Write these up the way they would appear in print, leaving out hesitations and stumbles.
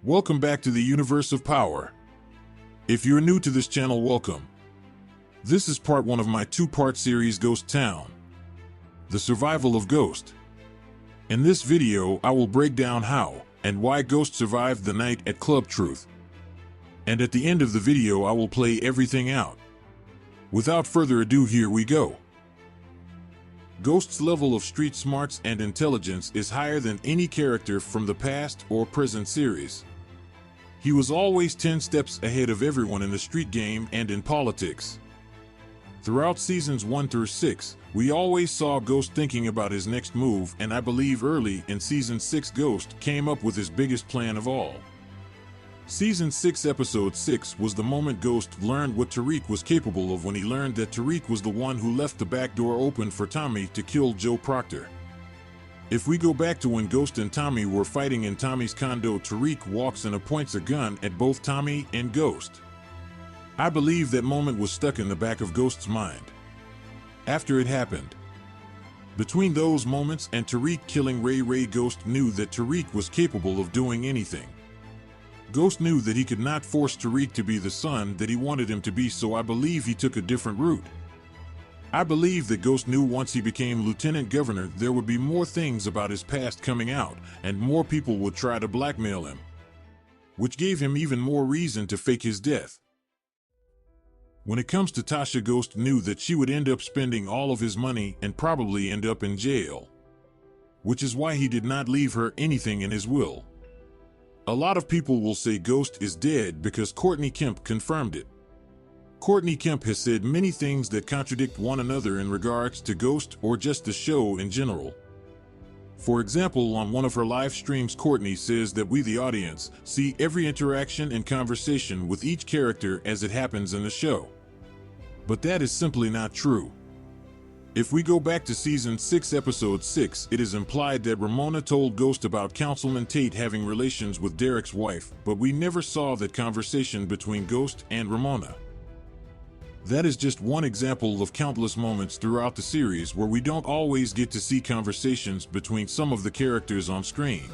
Welcome back to the Universe of Power. If you're new to this channel, welcome. This is part 1 of my 2-part series Ghost Town, the survival of Ghost. In this video, I will break down how and why Ghost survived the night at Club Truth. And at the end of the video, I will play everything out. Without further ado, here we go. Ghost's level of street smarts and intelligence is higher than any character from the past or present series. He was always 10 steps ahead of everyone in the street game and in politics. Throughout seasons 1 through 6, we always saw Ghost thinking about his next move, and I believe early in season 6 Ghost came up with his biggest plan of all. Season 6 episode 6 was the moment Ghost learned what Tariq was capable of when he learned that Tariq was the one who left the back door open for Tommy to kill Joe Proctor. If we go back to when Ghost and Tommy were fighting in Tommy's condo, Tariq walks and points a gun at both Tommy and Ghost. I believe that moment was stuck in the back of Ghost's mind. After it happened, between those moments and Tariq killing Ray, Ghost knew that Tariq was capable of doing anything. Ghost knew that he could not force Tariq to be the son that he wanted him to be, so I believe he took a different route. I believe that Ghost knew once he became lieutenant governor there would be more things about his past coming out, and more people would try to blackmail him, which gave him even more reason to fake his death. When it comes to Tasha, Ghost knew that she would end up spending all of his money and probably end up in jail, which is why he did not leave her anything in his will. A lot of people will say Ghost is dead because Courtney Kemp confirmed it. Courtney Kemp has said many things that contradict one another in regards to Ghost or just the show in general. For example, on one of her live streams, Courtney says that we, the audience, see every interaction and conversation with each character as it happens in the show. But that is simply not true. If we go back to season 6 episode 6, it is implied that Ramona told Ghost about Councilman Tate having relations with Derek's wife, but we never saw that conversation between Ghost and Ramona. That is just one example of countless moments throughout the series where we don't always get to see conversations between some of the characters on screen.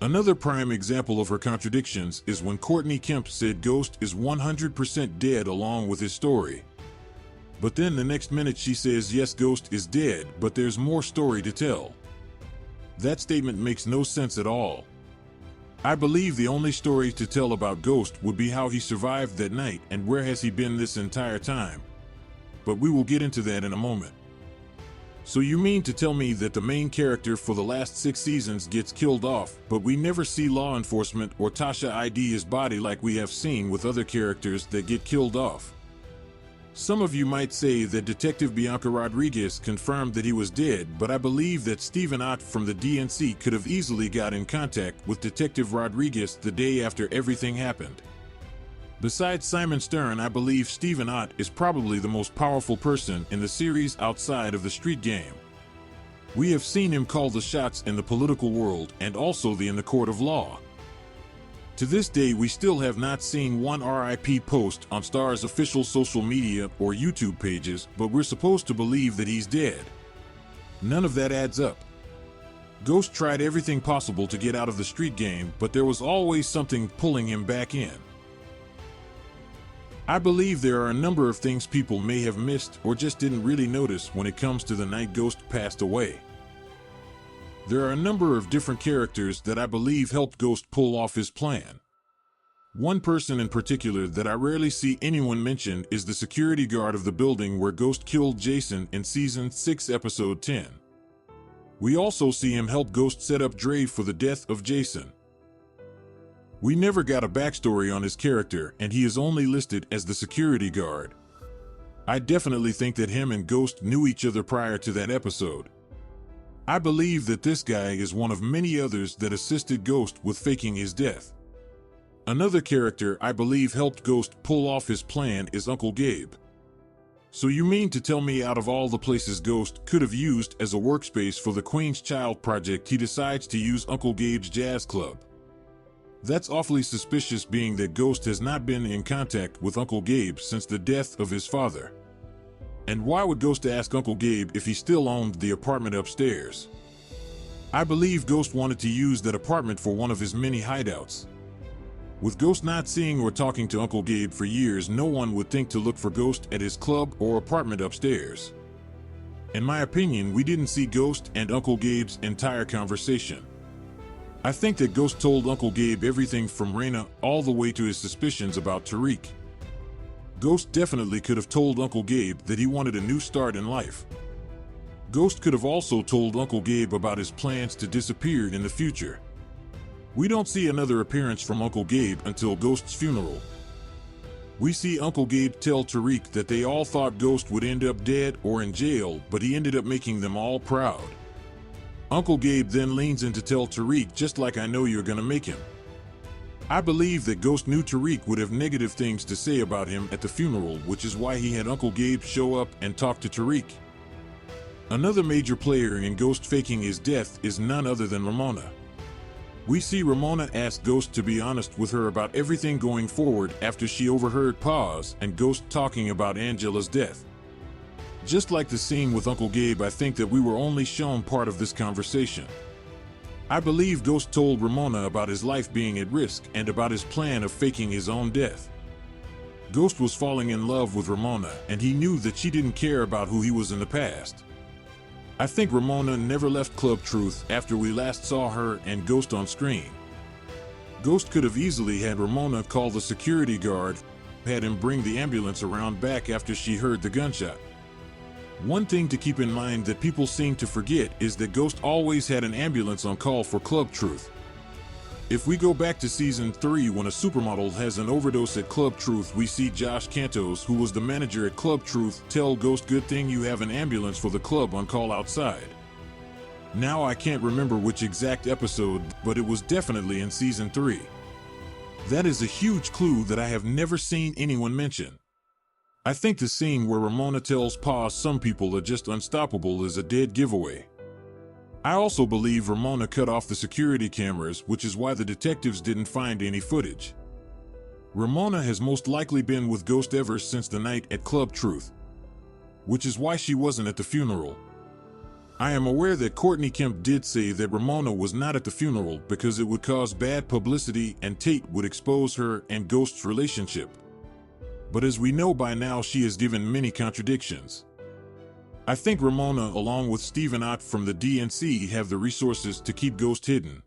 Another prime example of her contradictions is when Courtney Kemp said Ghost is 100% dead along with his story. But then the next minute she says yes, Ghost is dead, but there's more story to tell. That statement makes no sense at all. I believe the only story to tell about Ghost would be how he survived that night and where has he been this entire time. But we will get into that in a moment. So you mean to tell me that the main character for the last 6 seasons gets killed off, but we never see law enforcement or Tasha ID his body like we have seen with other characters that get killed off? Some of you might say that Detective Bianca Rodriguez confirmed that he was dead, but I believe that Stephen Ott from the DNC could have easily got in contact with Detective Rodriguez the day after everything happened. Besides Simon Stern, I believe Stephen Ott is probably the most powerful person in the series outside of the street game. We have seen him call the shots in the political world and also in the court of law. To this day, we still have not seen one RIP post on Star's official social media or YouTube pages, but we're supposed to believe that he's dead. None of that adds up. Ghost tried everything possible to get out of the street game, but there was always something pulling him back in. I believe there are a number of things people may have missed or just didn't really notice when it comes to the night Ghost passed away. There are a number of different characters that I believe helped Ghost pull off his plan. One person in particular that I rarely see anyone mention is the security guard of the building where Ghost killed Jason in season 6 episode 10. We also see him help Ghost set up Dre for the death of Jason. We never got a backstory on his character and he is only listed as the security guard. I definitely think that him and Ghost knew each other prior to that episode. I believe that this guy is one of many others that assisted Ghost with faking his death. Another character I believe helped Ghost pull off his plan is Uncle Gabe. So you mean to tell me out of all the places Ghost could have used as a workspace for the Queen's Child project, he decides to use Uncle Gabe's jazz club? That's awfully suspicious, being that Ghost has not been in contact with Uncle Gabe since the death of his father. And why would Ghost ask Uncle Gabe if he still owned the apartment upstairs? I believe Ghost wanted to use that apartment for one of his many hideouts. With Ghost not seeing or talking to Uncle Gabe for years, no one would think to look for Ghost at his club or apartment upstairs. In my opinion, we didn't see Ghost and Uncle Gabe's entire conversation. I think that Ghost told Uncle Gabe everything from Ramona all the way to his suspicions about Tariq. Ghost definitely could have told Uncle Gabe that he wanted a new start in life. Ghost could have also told Uncle Gabe about his plans to disappear in the future. We don't see another appearance from Uncle Gabe until Ghost's funeral. We see Uncle Gabe tell Tariq that they all thought Ghost would end up dead or in jail, but he ended up making them all proud. Uncle Gabe then leans in to tell Tariq, just like I know you're gonna make him. I believe that Ghost knew Tariq would have negative things to say about him at the funeral, which is why he had Uncle Gabe show up and talk to Tariq. Another major player in Ghost faking his death is none other than Ramona. We see Ramona ask Ghost to be honest with her about everything going forward after she overheard Paz and Ghost talking about Angela's death. Just like the scene with Uncle Gabe, I think that we were only shown part of this conversation. I believe Ghost told Ramona about his life being at risk and about his plan of faking his own death. Ghost was falling in love with Ramona, and he knew that she didn't care about who he was in the past. I think Ramona never left Club Truth after we last saw her and Ghost on screen. Ghost could have easily had Ramona call the security guard, had him bring the ambulance around back after she heard the gunshot. One thing to keep in mind that people seem to forget is that Ghost always had an ambulance on call for Club Truth. If we go back to Season 3, when a supermodel has an overdose at Club Truth, we see Josh Cantos, who was the manager at Club Truth, tell Ghost, "Good thing you have an ambulance for the club on call outside." Now I can't remember which exact episode, but it was definitely in Season 3. That is a huge clue that I have never seen anyone mention. I think the scene where Ramona tells Paz some people are just unstoppable is a dead giveaway. I also believe Ramona cut off the security cameras, which is why the detectives didn't find any footage. Ramona has most likely been with Ghost ever since the night at Club Truth, which is why she wasn't at the funeral. I am aware that Courtney Kemp did say that Ramona was not at the funeral because it would cause bad publicity and Tate would expose her and Ghost's relationship. But as we know by now, she has given many contradictions. I think Ramona, along with Stephen Ott from the DNC, have the resources to keep Ghost hidden.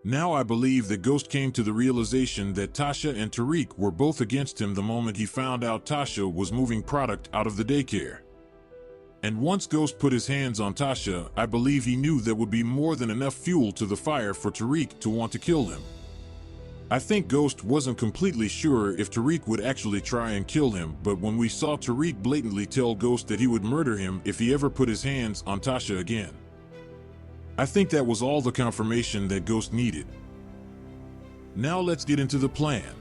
Now I believe that Ghost came to the realization that Tasha and Tariq were both against him the moment he found out Tasha was moving product out of the daycare. And once Ghost put his hands on Tasha, I believe he knew there would be more than enough fuel to the fire for Tariq to want to kill him. I think Ghost wasn't completely sure if Tariq would actually try and kill him, but when we saw Tariq blatantly tell Ghost that he would murder him if he ever put his hands on Tasha again, I think that was all the confirmation that Ghost needed. Now let's get into the plan.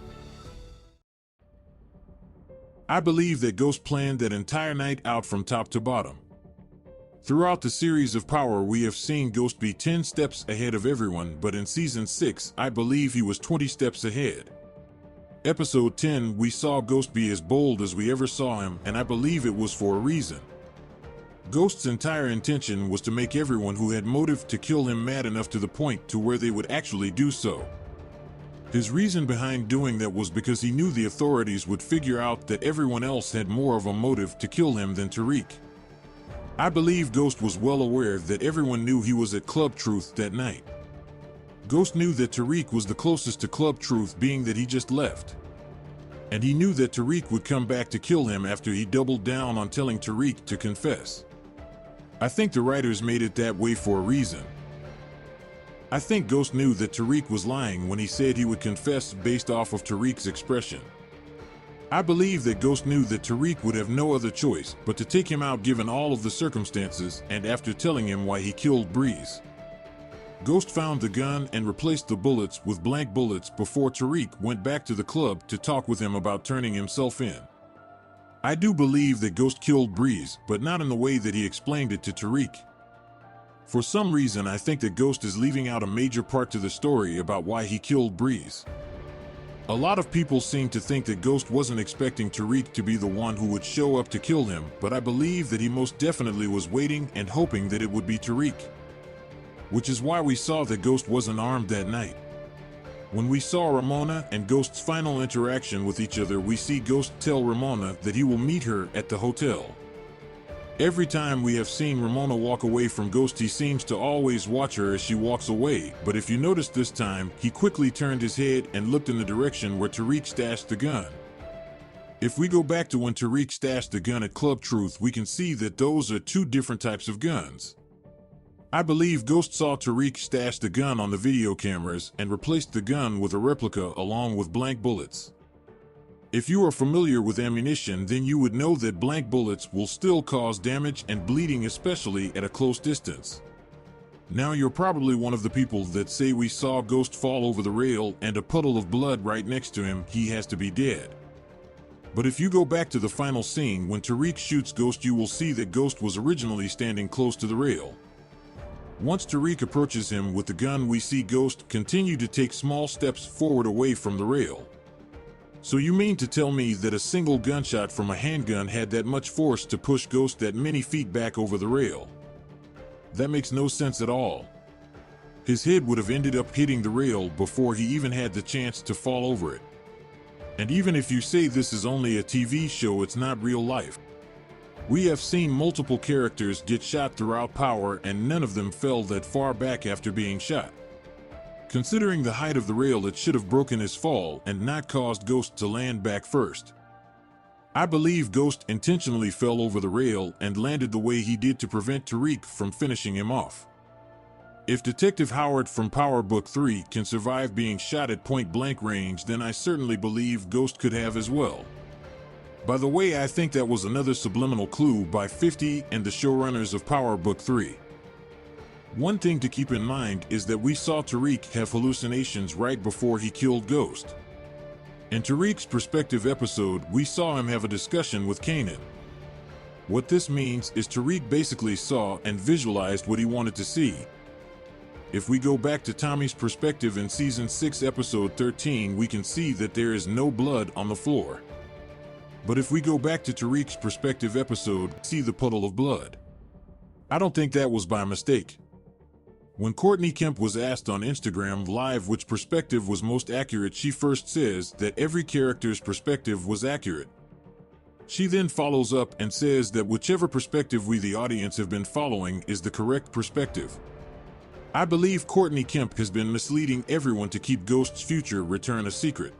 I believe that Ghost planned that entire night out from top to bottom. Throughout the series of Power, we have seen Ghost be 10 steps ahead of everyone, but in Season 6, I believe he was 20 steps ahead. Episode 10, we saw Ghost be as bold as we ever saw him, and I believe it was for a reason. Ghost's entire intention was to make everyone who had motive to kill him mad enough to the point to where they would actually do so. His reason behind doing that was because he knew the authorities would figure out that everyone else had more of a motive to kill him than Tariq. I believe Ghost was well aware that everyone knew he was at Club Truth that night. Ghost knew that Tariq was the closest to Club Truth, being that he just left. And he knew that Tariq would come back to kill him after he doubled down on telling Tariq to confess. I think the writers made it that way for a reason. I think Ghost knew that Tariq was lying when he said he would confess based off of Tariq's expression. I believe that Ghost knew that Tariq would have no other choice but to take him out given all of the circumstances, and after telling him why he killed Breeze. Ghost found the gun and replaced the bullets with blank bullets before Tariq went back to the club to talk with him about turning himself in. I do believe that Ghost killed Breeze, but not in the way that he explained it to Tariq. For some reason, I think that Ghost is leaving out a major part to the story about why he killed Breeze. A lot of people seem to think that Ghost wasn't expecting Tariq to be the one who would show up to kill him, but I believe that he most definitely was waiting and hoping that it would be Tariq. Which is why we saw that Ghost wasn't armed that night. When we saw Ramona and Ghost's final interaction with each other, we see Ghost tell Ramona that he will meet her at the hotel. Every time we have seen Ramona walk away from Ghost, he seems to always watch her as she walks away, but if you notice this time, he quickly turned his head and looked in the direction where Tariq stashed the gun. If we go back to when Tariq stashed the gun at Club Truth, we can see that those are two different types of guns. I believe Ghost saw Tariq stash the gun on the video cameras and replaced the gun with a replica along with blank bullets. If you are familiar with ammunition, then you would know that blank bullets will still cause damage and bleeding, especially at a close distance. Now you're probably one of the people that say we saw Ghost fall over the rail and a puddle of blood right next to him, he has to be dead. But if you go back to the final scene when Tariq shoots Ghost, you will see that Ghost was originally standing close to the rail. Once Tariq approaches him with the gun, we see Ghost continue to take small steps forward away from the rail. So you mean to tell me that a single gunshot from a handgun had that much force to push Ghost that many feet back over the rail? That makes no sense at all. His head would have ended up hitting the rail before he even had the chance to fall over it. And even if you say this is only a TV show, it's not real life. We have seen multiple characters get shot throughout Power, and none of them fell that far back after being shot. Considering the height of the rail, it should have broken his fall and not caused Ghost to land back first. I believe Ghost intentionally fell over the rail and landed the way he did to prevent Tariq from finishing him off. If Detective Howard from Power Book 3 can survive being shot at point-blank range, then I certainly believe Ghost could have as well. By the way, I think that was another subliminal clue by 50 and the showrunners of Power Book 3. One thing to keep in mind is that we saw Tariq have hallucinations right before he killed Ghost. In Tariq's perspective episode, we saw him have a discussion with Kanan. What this means is Tariq basically saw and visualized what he wanted to see. If we go back to Tommy's perspective in Season 6, Episode 13, we can see that there is no blood on the floor. But if we go back to Tariq's perspective episode, see the puddle of blood. I don't think that was by mistake. When Courtney Kemp was asked on Instagram Live which perspective was most accurate, she first says that every character's perspective was accurate. She then follows up and says that whichever perspective we the audience have been following is the correct perspective. I believe Courtney Kemp has been misleading everyone to keep Ghost's future return a secret.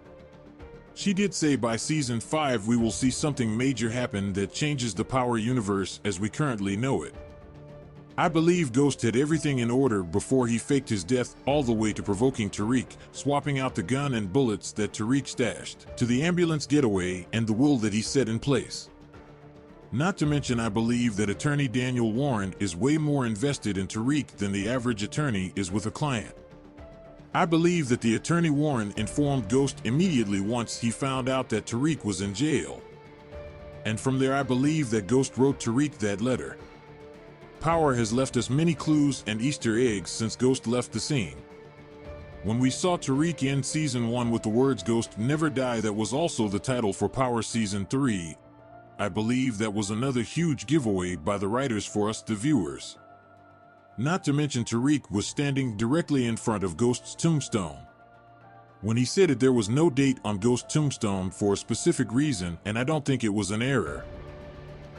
She did say by Season 5 we will see something major happen that changes the Power universe as we currently know it. I believe Ghost had everything in order before he faked his death, all the way to provoking Tariq, swapping out the gun and bullets that Tariq stashed, to the ambulance getaway and the will that he set in place. Not to mention, I believe that attorney Daniel Warren is way more invested in Tariq than the average attorney is with a client. I believe that the attorney Warren informed Ghost immediately once he found out that Tariq was in jail. And from there I believe that Ghost wrote Tariq that letter. Power has left us many clues and Easter eggs since Ghost left the scene. When we saw Tariq end Season 1 with the words "Ghost Never Die," that was also the title for Power Season 3. I believe that was another huge giveaway by the writers for us, the viewers. Not to mention Tariq was standing directly in front of Ghost's tombstone. When he said it, there was no date on Ghost's tombstone for a specific reason, and I don't think it was an error.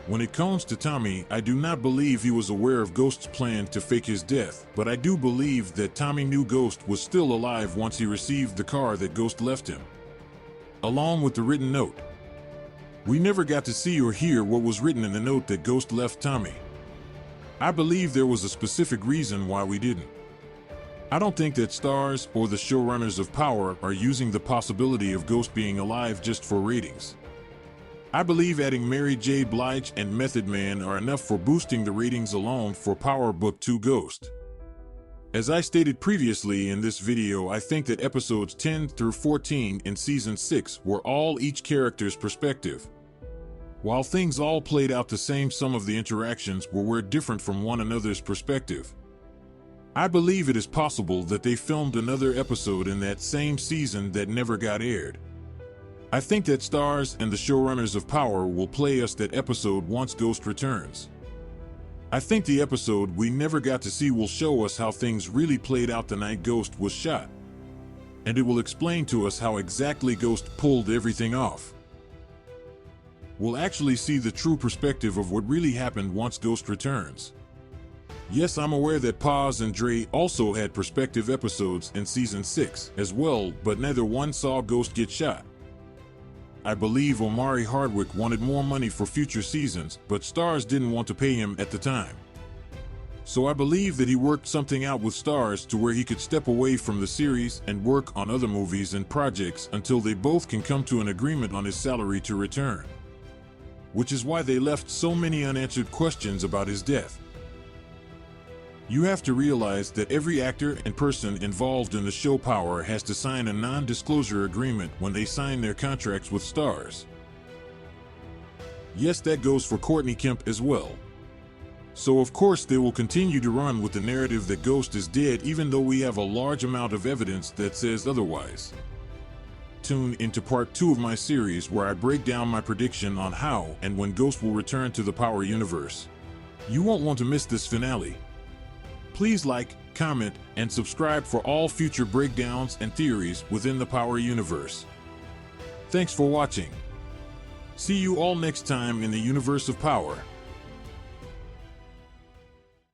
When it comes to Tommy, I do not believe he was aware of Ghost's plan to fake his death, but I do believe that Tommy knew Ghost was still alive once he received the car that Ghost left him, along with the written note. We never got to see or hear what was written in the note that Ghost left Tommy. I believe there was a specific reason why we didn't. I don't think that Starz or the showrunners of Power are using the possibility of Ghost being alive just for ratings. I believe adding Mary J. Blige and Method Man are enough for boosting the ratings alone for Power Book 2 Ghost. As I stated previously in this video, I think that episodes 10 through 14 in Season 6 were all each character's perspective. While things all played out the same, some of the interactions were different from one another's perspective. I believe it is possible that they filmed another episode in that same season that never got aired. I think that Starz and the showrunners of Power will play us that episode once Ghost returns. I think the episode we never got to see will show us how things really played out the night Ghost was shot. and it will explain to us how exactly Ghost pulled everything off. We'll actually see the true perspective of what really happened once Ghost returns. Yes, I'm aware that Paz and Dre also had perspective episodes in Season 6 as well, but neither one saw Ghost get shot. I believe Omari Hardwick wanted more money for future seasons, but Starz didn't want to pay him at the time. So I believe that he worked something out with Starz to where he could step away from the series and work on other movies and projects until they both can come to an agreement on his salary to return. Which is why they left so many unanswered questions about his death. You have to realize that every actor and person involved in the show Power has to sign a non-disclosure agreement when they sign their contracts with Starz. Yes, that goes for Courtney Kemp as well. So of course they will continue to run with the narrative that Ghost is dead, even though we have a large amount of evidence that says otherwise. Tune into part 2 of my series where I break down my prediction on how and when Ghost will return to the Power universe. You won't want to miss this finale. Please like, comment, and subscribe for all future breakdowns and theories within the Power universe. Thanks for watching. See you all next time in the universe of Power.